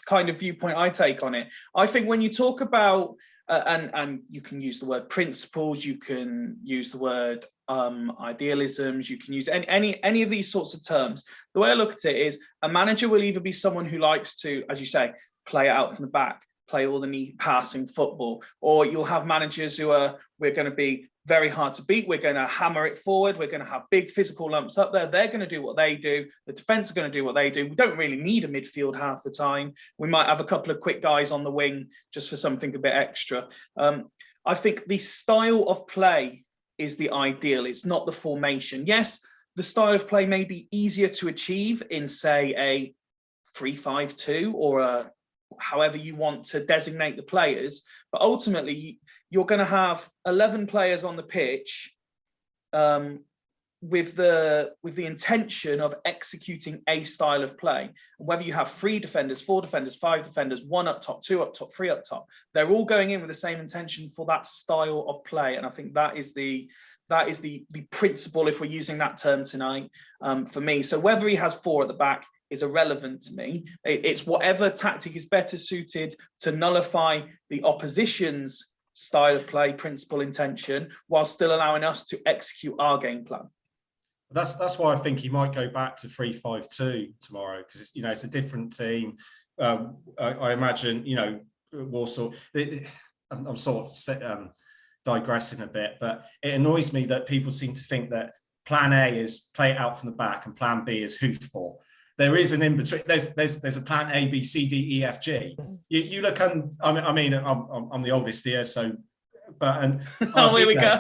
kind of viewpoint I take on it. I think when you talk about and you can use the word principles, you can use the word idealisms, you can use any of these sorts of terms. The way I look at it is a manager will either be someone who likes to, as you say, play it out from the back, play all the knee passing football, or you'll have managers who we're going to be very hard to beat, we're going to hammer it forward, we're going to have big physical lumps up there, they're going to do what they do, the defence are going to do what they do. We don't really need a midfield half the time. We might have a couple of quick guys on the wing just for something a bit extra. I think the style of play is the ideal, it's not the formation. Yes, the style of play may be easier to achieve in, say, a 3-5-2 or a however you want to designate the players, but ultimately you're going to have 11 players on the pitch with the intention of executing a style of play. And whether you have 3 defenders, 4 defenders, 5 defenders, 1 up top, 2 up top, 3 up top, they're all going in with the same intention for that style of play. And I think that is the principle, if we're using that term tonight, for me. So whether he has 4 at the back is irrelevant to me. It's whatever tactic is better suited to nullify the opposition's style of play, principle, intention, while still allowing us to execute our game plan. That's why I think he might go back to 3-5-2 tomorrow, because it's a different team. I imagine Warsaw. I'm sort of digressing a bit, but it annoys me that people seem to think that Plan A is play it out from the back and Plan B is hoofball. There is an in between. There's a plan A, B, C, D, E, F, G. You look. I'm the oldest here, so. But here we go.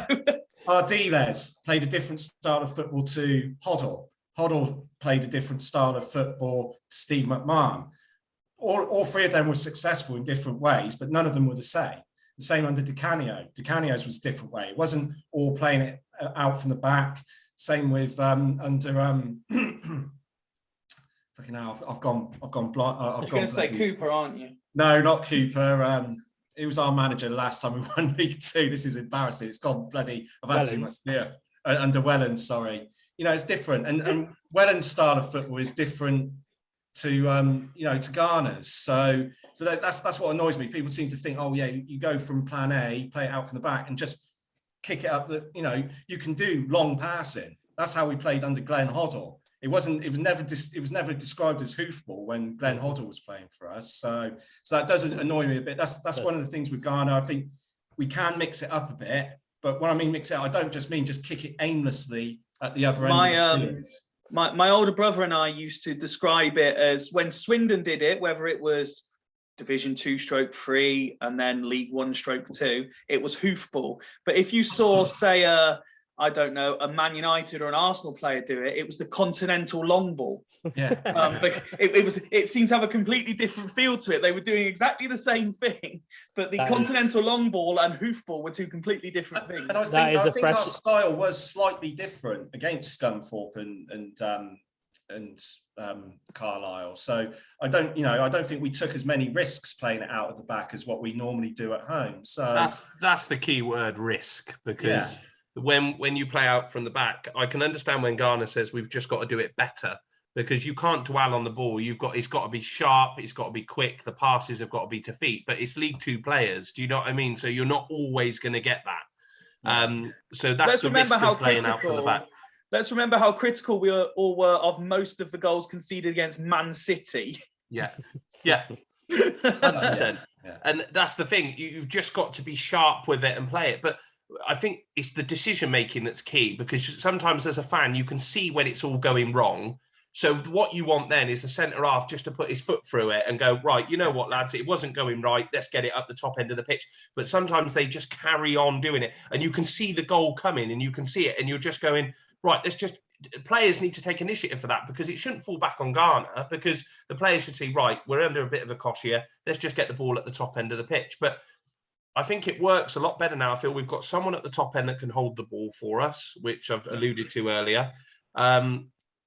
Ardiles played a different style of football to Hoddle. Hoddle played a different style of football to Steve McMahon. All three of them were successful in different ways, but none of them were the same. The same under Di Canio. Di Canio's was a different way. It wasn't all playing it out from the back. Same with under fucking hell, I've gone blind. You're going to say Cooper, aren't you? No, not Cooper. It was our manager the last time we won League Two. This is embarrassing. It's gone bloody. I've had too much. Yeah, under Wellens. Sorry. It's different, and Wellens' style of football is different to to Garner's. So that's what annoys me. People seem to think, oh yeah, you go from plan A, play it out from the back, and just kick it up. That you can do long passing. That's how we played under Glenn Hoddle. It was never described as hoofball when Glenn Hoddle was playing for us. So that does annoy me a bit. That's one of the things with Garner. I think we can mix it up a bit, but when I mean mix it up, I don't just mean just kick it aimlessly at the other end. My older brother and I used to describe it as when Swindon did it, whether it was Division 2/3 and then League 1/2, it was hoofball. But if you saw, say, I don't know, a Man United or an Arsenal player do it, it was the Continental long ball. Yeah. But it seemed to have a completely different feel to it. They were doing exactly the same thing, but the Continental long ball and hoofball were two completely different things. And I think our style was slightly different against Scunthorpe and Carlisle. So I don't think we took as many risks playing it out at the back as what we normally do at home. So that's the key word, risk, because when you play out from the back, I can understand when Garner says we've just got to do it better, because you can't dwell on the ball. It's got to be sharp, it's got to be quick, the passes have got to be to feet, but it's League Two players. Do you know what I mean? So you're not always going to get that. So that's the risk of playing out from the back. Let's remember how critical we all were of most of the goals conceded against Man City. Yeah. 100%. Yeah. And that's the thing. You've just got to be sharp with it and play it. But I think it's the decision making that's key, because sometimes as a fan, you can see when it's all going wrong. So what you want then is a centre half just to put his foot through it and go, right, you know what, lads, it wasn't going right. Let's get it up the top end of the pitch. But sometimes they just carry on doing it, and you can see the goal coming and you can see it, and you're just going, right, players need to take initiative for that, because it shouldn't fall back on Garner, because the players should see, right, we're under a bit of a cosh here. Let's just get the ball at the top end of the pitch. But I think it works a lot better now. I feel we've got someone at the top end that can hold the ball for us, which I've alluded to earlier.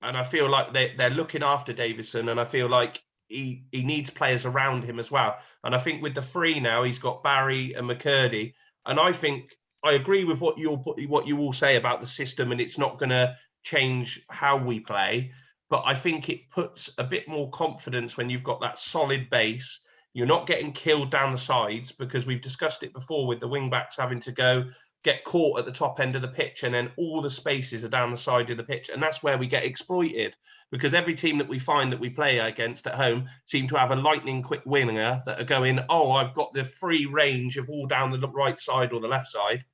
And I feel like they're looking after Davison, and I feel like he needs players around him as well. And I think with the three now, he's got Barry and McCurdy. And I think I agree with what you all say about the system, and it's not going to change how we play. But I think it puts a bit more confidence when you've got that solid base. You're not getting killed down the sides, because we've discussed it before with the wing backs having to get caught at the top end of the pitch, and then all the spaces are down the side of the pitch. And that's where we get exploited, because every team that we find that we play against at home seem to have a lightning quick winger that are going, oh, I've got the free range of all down the right side or the left side.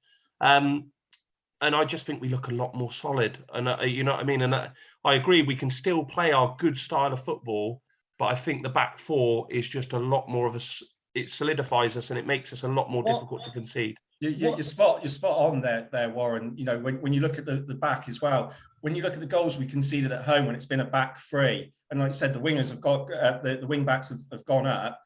And I just think we look a lot more solid. And you know what I mean? And I agree, we can still play our good style of football, but I think the back four is just a lot more of it solidifies us, and it makes us a lot more difficult to concede. You're spot on there, Warren. When you look at the back as well, when you look at the goals we conceded at home when it's been a back three, and like you said, the wingers have got the wing backs have gone up.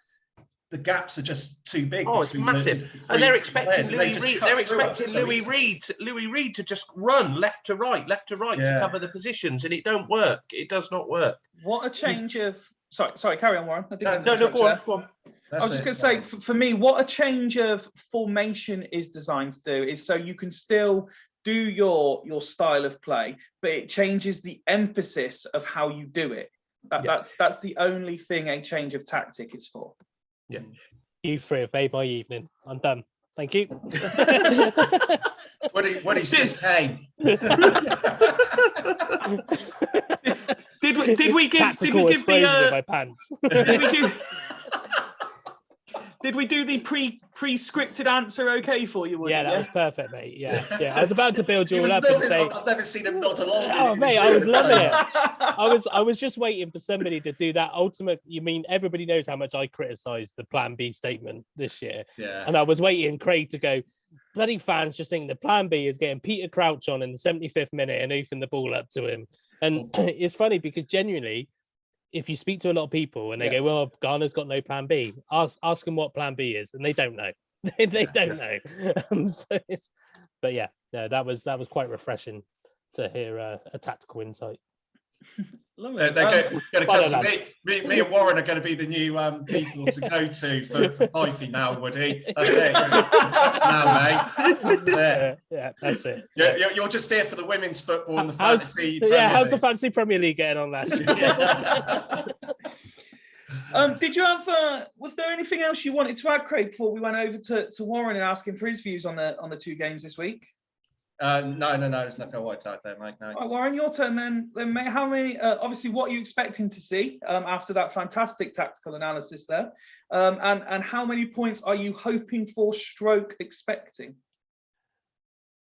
The gaps are just too big. Oh, it's massive, and they're expecting Louis Reed. They're expecting Louis Reed to just run left to right to cover the positions, and it don't work. It does not work. What a change of. Sorry, carry on, Warren. No, go on. I was just going to say, for me, what a change of formation is designed to do is so you can still do your style of play, but it changes the emphasis of how you do it. That's the only thing a change of tactic is for. Yeah. You three have made my evening. I'm done. Thank you. Woody's just came. Did we give the my pants. Did we do the pre-scripted answer okay for you, Woody? Yeah, that was perfect, mate. Yeah. I was about to build you all up and say, I've never seen him nod along. Oh, mate, I was loving it. I was just waiting for somebody to do that ultimate. You mean everybody knows how much I criticised the Plan B statement this year? Yeah. And I was waiting Craig to go, bloody fans just think the plan B is getting Peter Crouch on in the 75th minute and oofing the ball up to him. And it's funny because genuinely, if you speak to a lot of people and they go, well, Ghana's got no plan B, ask them what plan B is, and they don't know. they don't know. But yeah, that was quite refreshing to hear a tactical insight. They're going to come to me and Warren are going to be the new people to go to for Fifey now, Woody. That's it. That's now, mate. That's it. Yeah, that's it. You're just here for the women's football and the fantasy. How's the fantasy Premier League getting on that? Did you have? Was there anything else you wanted to add, Craig, before we went over to Warren and asked him for his views on the 2 games this week? No. There's nothing I wanted to add there, Mike. No. All right, Warren, your turn then. Mate, how many? Obviously, what are you expecting to see after that fantastic tactical analysis there? And how many points are you hoping for? Expecting?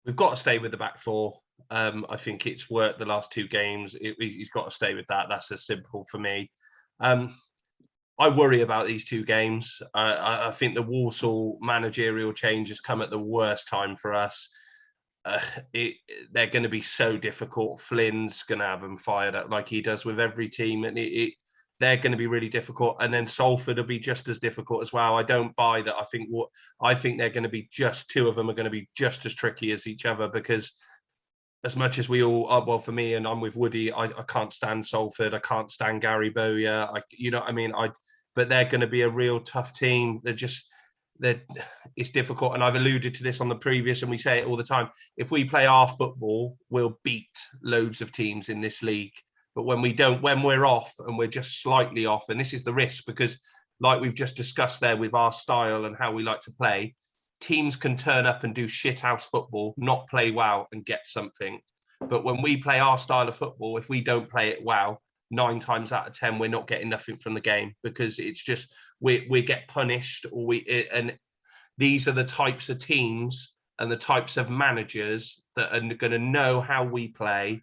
We've got to stay with the back 4. I think it's worked the last 2 games. He's got to stay with that. That's as simple for me. I worry about these 2 games. I think the Walsall managerial change has come at the worst time for us. They're going to be so difficult. Flynn's going to have them fired up like he does with every team, and they're going to be really difficult. And then Salford will be just as difficult as well. I don't buy that. I think they're going to be 2 of them are going to be just as tricky as each other, because as much as we all are, well, for me, and I'm with Woody, I can't stand Salford. I can't stand Gary Bowyer. You know what I mean? But they're going to be a real tough team. It's difficult. And I've alluded to this on the previous, and we say it all the time. If we play our football, we'll beat loads of teams in this league. But when we don't, when we're off and we're just slightly off, and this is the risk, because like we've just discussed there with our style and how we like to play, teams can turn up and do shithouse football, not play well and get something. But when we play our style of football, if we don't play it well, 9 times out of 10, we're not getting nothing from the game, because it's just, we get punished, and these are the types of teams and the types of managers that are going to know how we play,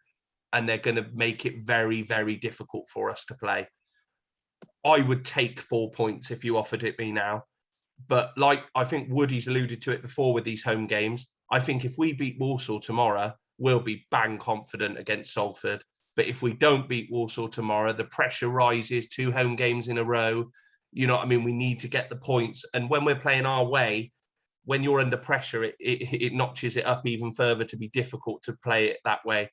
and they're going to make it very, very difficult for us to play. I would take 4 points if you offered it me now. But like I think Woody's alluded to it before with these home games, I think if we beat Walsall tomorrow, we'll be bang confident against Salford. But if we don't beat Walsall tomorrow, the pressure rises, 2 home games in a row. You know what I mean? We need to get the points. And when we're playing our way, when you're under pressure, it notches it up even further to be difficult to play it that way.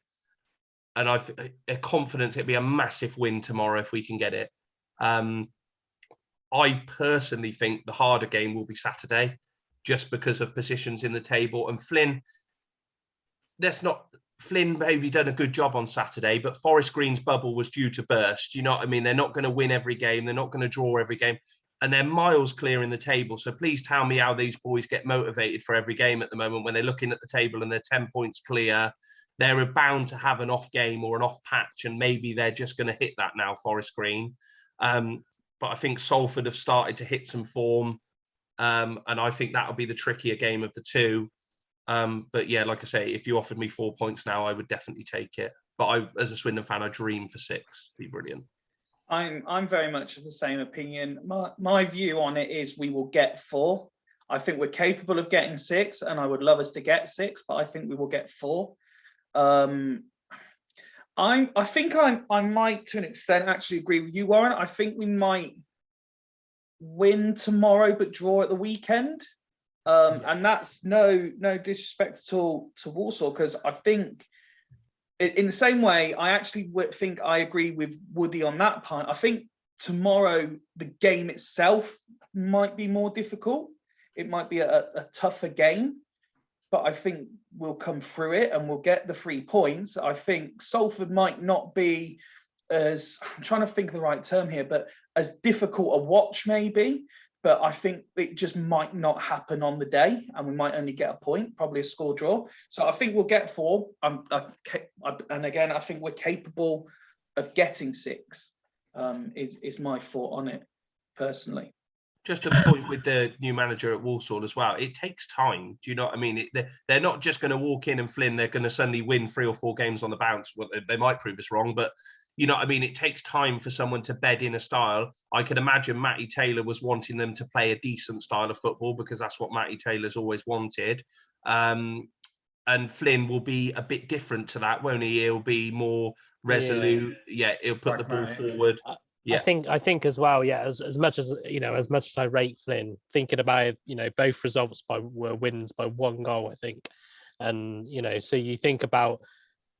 And I've a confidence it'll be a massive win tomorrow if we can get it. I personally think the harder game will be Saturday, just because of positions in the table. And Flynn maybe done a good job on Saturday, but Forest Green's bubble was due to burst. You know what I mean? They're not going to win every game. They're not going to draw every game. And they're miles clear in the table. So please tell me how these boys get motivated for every game at the moment when they're looking at the table and they're 10 points clear. They're bound to have an off game or an off patch, and maybe they're just going to hit that now, Forest Green. But I think Salford have started to hit some form. And I think that'll be the trickier game of the 2. But yeah, like I say, if you offered me 4 points now, I would definitely take it. But as a Swindon fan, I dream for 6. Be brilliant. I'm very much of the same opinion. My view on it is we will get 4. I think we're capable of getting 6, and I would love us to get 6, but I think we will get 4. I think I might, to an extent, actually agree with you, Warren. I think we might win tomorrow, but draw at the weekend. And that's no disrespect at all to Walsall, because I think in the same way, I actually think I agree with Woody on that part. I think tomorrow, the game itself might be more difficult. It might be a tougher game, but I think we'll come through it and we'll get the 3 points. I think Salford might not be as, I'm trying to think of the right term here, but as difficult a watch maybe. But I think it just might not happen on the day, and we might only get a point, probably a score draw. So I think we'll get 4. And again, I think we're capable of getting 6. Is my thought on it, personally. Just a point with the new manager at Walsall as well. It takes time. Do you know what I mean? They're not just going to walk in and Flynn, they're going to suddenly win 3 or 4 games on the bounce. Well, they might prove us wrong, but you know what I mean? It takes time for someone to bed in a style. I can imagine Matty Taylor was wanting them to play a decent style of football, because that's what Matty Taylor's always wanted. And Flynn will be a bit different to that, won't he? He'll be more resolute. Yeah, he'll put the ball forward. I think as well. Yeah, as much as I rate Flynn, thinking about it, both results were wins by 1 goal, I think, and so you think about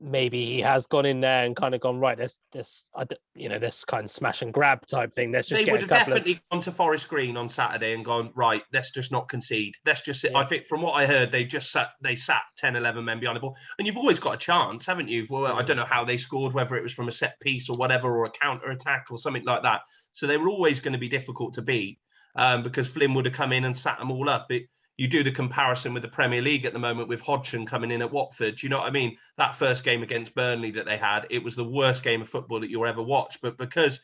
maybe he has gone in there and kind of gone right. This kind of smash and grab type thing. Let's just they would have definitely gone to Forest Green on Saturday and gone right. Let's just not concede. Let's just sit. Yeah. I think from what I heard, they sat 10, 11 men behind the ball, and you've always got a chance, haven't you? Well, I don't know how they scored, whether it was from a set piece or whatever, or a counter attack or something like that. So they were always going to be difficult to beat because Flynn would have come in and sat them all up. You do the comparison with the Premier League at the moment with Hodgson coming in at Watford. Do you know what I mean? That first game against Burnley that they had, it was the worst game of football that you'll ever watch. But because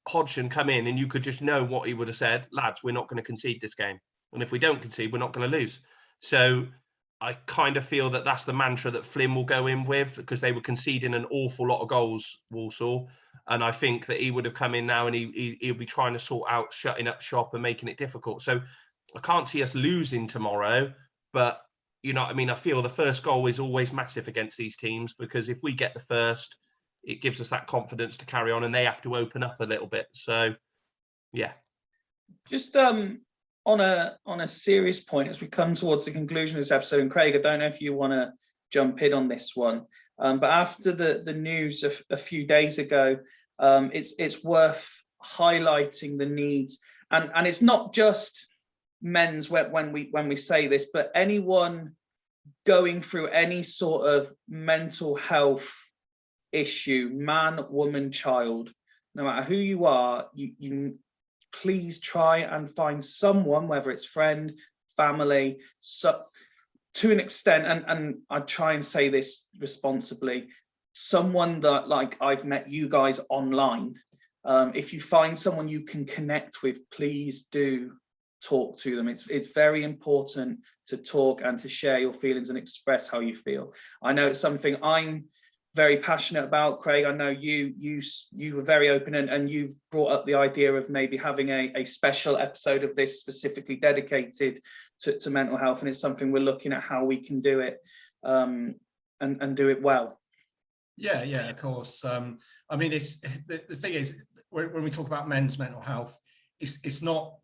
Hodgson come in and you could just know what he would have said, lads, we're not going to concede this game. And if we don't concede, we're not going to lose. So I kind of feel that that's the mantra that Flynn will go in with, because they were conceding an awful lot of goals, Walsall. And I think that he would have come in now and he'll be trying to sort out shutting up shop and making it difficult. So I can't see us losing tomorrow, but I feel the first goal is always massive against these teams, because if we get the first, it gives us that confidence to carry on, and they have to open up a little bit. So, yeah. Just on a serious point, as we come towards the conclusion of this episode, and Craig, I don't know if you want to jump in on this one, but after the news a few days ago, it's worth highlighting the needs, and it's not just men's when we say this, but anyone going through any sort of mental health issue, man, woman, child, no matter who you are, you please try and find someone, whether it's friend, family, so to an extent, and I try and say this responsibly, someone that, like I've met you guys online, if you find someone you can connect with, please do talk to them. It's very important to talk and to share your feelings and express how you feel. I know it's something I'm very passionate about, Craig. I know you were very open, and you've brought up the idea of maybe having a special episode of this specifically dedicated to mental health, and it's something we're looking at how we can do it and do it well. Yeah, of course. It's the thing is, when we talk about men's mental health, it's not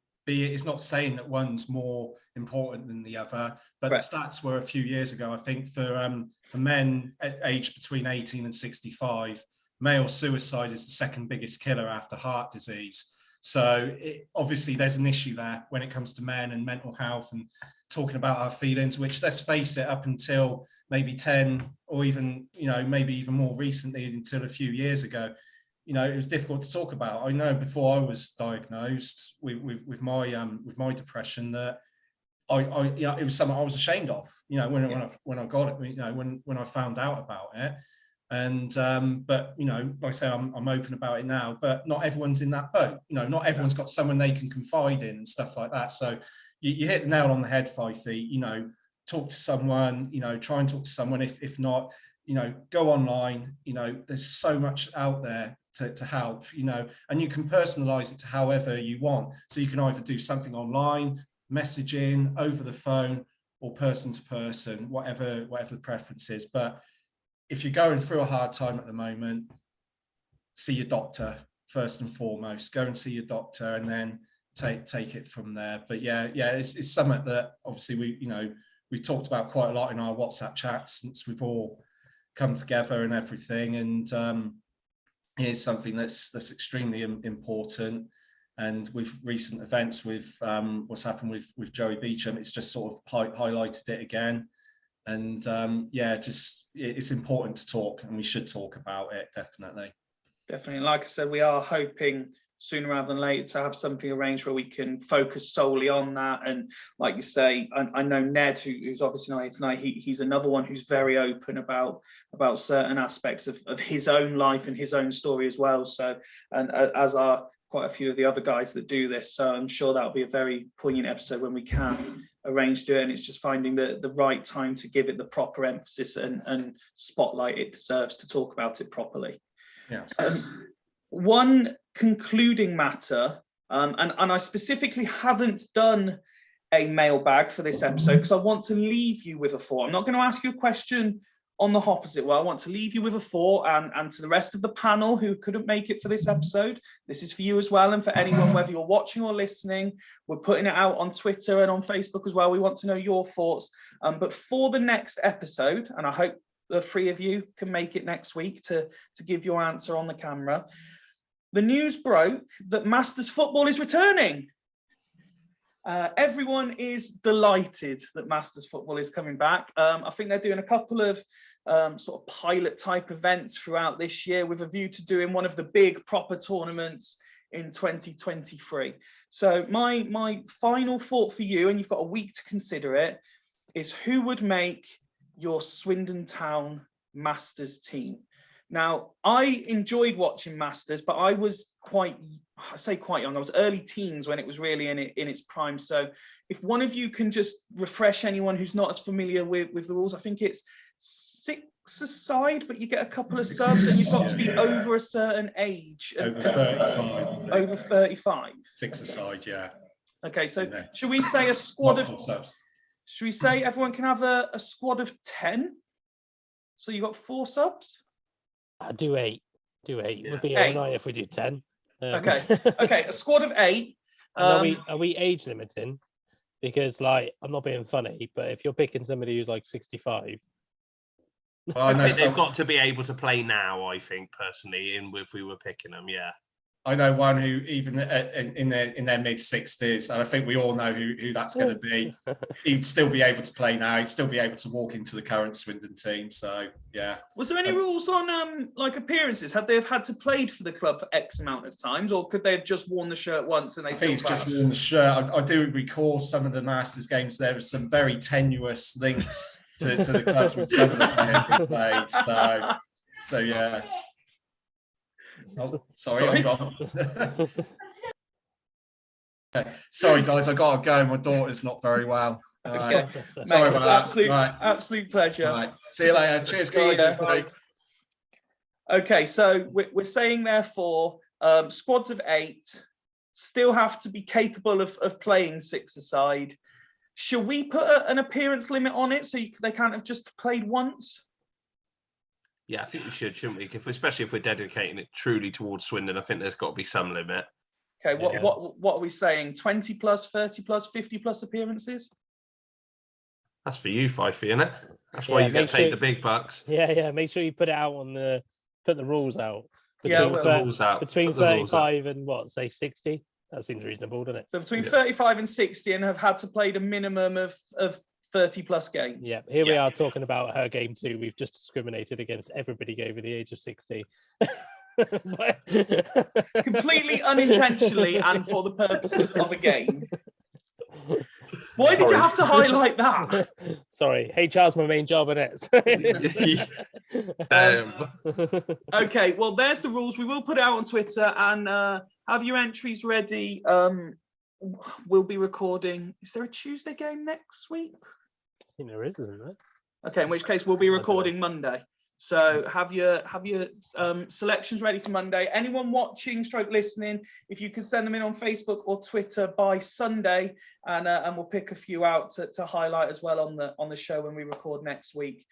saying that one's more important than the other, but right. The stats were a few years ago, I think, for men aged between 18 and 65, male suicide is the second biggest killer after heart disease. So obviously there's an issue there when it comes to men and mental health and talking about our feelings, which, let's face it, up until maybe 10 or even, maybe even more recently, until a few years ago, it was difficult to talk about. I know before I was diagnosed with my depression, that it was something I was ashamed of. When I got it, when I found out about it, and but like I say, I'm open about it now. But not everyone's in that boat. Not everyone's got someone they can confide in and stuff like that. So you hit the nail on the head, Fifey. Talk to someone. Try and talk to someone. If not, go online. There's so much out there to help, and you can personalize it to however you want. So you can either do something online, messaging, over the phone, or person to person, whatever the preference is. But if you're going through a hard time at the moment, see your doctor first and foremost. Go and see your doctor, and then take it from there. But yeah, it's something that obviously we've talked about quite a lot in our WhatsApp chats since we've all come together and everything. And is something that's extremely important, and with recent events with what's happened with Joey Beecham, it's just sort of highlighted it again. And it's important to talk, and we should talk about it, definitely. Like I said, we are hoping sooner rather than later to have something arranged where we can focus solely on that. And like you say, I know Ned, who's obviously not here tonight, he's another one who's very open about certain aspects of his own life and his own story as well. So, and as are quite a few of the other guys that do this. So I'm sure that'll be a very poignant episode when we can arrange to do it. And it's just finding the right time to give it the proper emphasis and spotlight it deserves to talk about it properly. Yeah. One concluding matter, and I specifically haven't done a mailbag for this episode because I want to leave you with a thought. I'm not going to ask you a question on the hop, as it were. I want to leave you with a thought, and to the rest of the panel who couldn't make it for this episode, this is for you as well, and for anyone, whether you're watching or listening. We're putting it out on Twitter and on Facebook as well. We want to know your thoughts. But for the next episode, and I hope the three of you can make it next week to give your answer on the camera, the news broke that Masters football is returning. Everyone is delighted that Masters football is coming back. I think they're doing a couple of sort of pilot type events throughout this year with a view to doing one of the big proper tournaments in 2023. So my final thought for you, and you've got a week to consider it, is who would make your Swindon Town Masters team? Now, I enjoyed watching Masters, but I was quite young. I was early teens when it was really in its prime. So if one of you can just refresh anyone who's not as familiar with the rules, I think it's 6-a-side, but you get a couple of subs and you've got to be over a certain age. Over 35, I think. Over 35. 6-a-side, yeah. Okay, so should we say a squad of subs? Should we say everyone can have a squad of 10? So you got 4 subs? I'll do 8. Do 8. Yeah. Would be all right if we do 10. Okay. Okay, a squad of 8. Are we age limiting? Because like, I'm not being funny, but if you're picking somebody who's like 65, I know They've got to be able to play now, I think, personally, if we were picking them, yeah. I know one who even in their mid 60s, and I think we all know who that's going to be. He'd still be able to play now. He'd still be able to walk into the current Swindon team. So yeah. Was there any rules on like appearances? Had they have had to played for the club for X amount of times, or could they have just worn the shirt once and they? I think he's just worn the shirt. I do recall some of the Masters games. There was some very tenuous links to the clubs with some of the players who played. So yeah. Oh, sorry. I'm gone. Okay. Sorry, guys, I gotta go. My daughter's not very well. Okay. Sorry about that. Absolute pleasure. Right. See you later. Cheers, guys. Bye. Okay, so we're saying therefore squads of 8 still have to be capable of playing 6-a-side. Shall we put an appearance limit on it so they can't have just played once? Yeah, I think we should, shouldn't we? Especially if we're dedicating it truly towards Swindon, I think there's got to be some limit. Okay, what are we saying? 20 plus, 30 plus, 50 plus appearances? That's for you, Fifey, isn't it? That's why you get paid the big bucks. Yeah. Make sure you put it out put the rules out. Between 35 and what, say 60? That seems reasonable, doesn't it? So between 35 and 60, and have had to play a minimum of 30 plus games. Yeah, here we are talking about her game too. We've just discriminated against everybody over the age of 60. Completely unintentionally and for the purposes of a game. Why did you have to highlight that? Sorry, HR's my main job, isn't it? Okay, well, there's the rules. We will put it out on Twitter and have your entries ready. We'll be recording. Is there a Tuesday game next week? I think there is, isn't there? Okay, in which case we'll be recording Monday. So have your selections ready for Monday. Anyone watching / listening, if you can send them in on Facebook or Twitter by Sunday, and we'll pick a few out to highlight as well on the show when we record next week.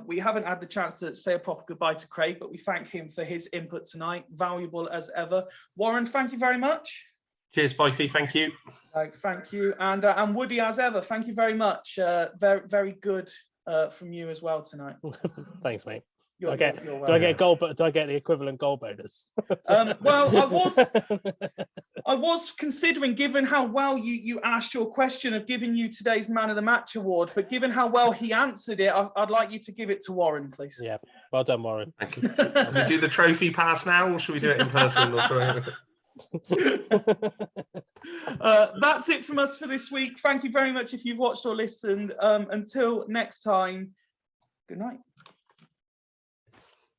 We haven't had the chance to say a proper goodbye to Craig, but we thank him for his input tonight, valuable as ever. Warren, thank you very much. Cheers, Fifey. Thank you. Thank you, and Woody, as ever, thank you very much. Very, very good from you as well tonight. Thanks, mate. Do I get the equivalent goal bonus? Well, I was considering, given how well you asked your question, of giving you today's Man of the Match award, but given how well he answered it, I'd like you to give it to Warren, please. Yeah, well done, Warren. Thank you. Should we do the trophy pass now, or should we do it in person? Or something? That's it from us for this week. Thank you very much if you've watched or listened. Until next time, good night.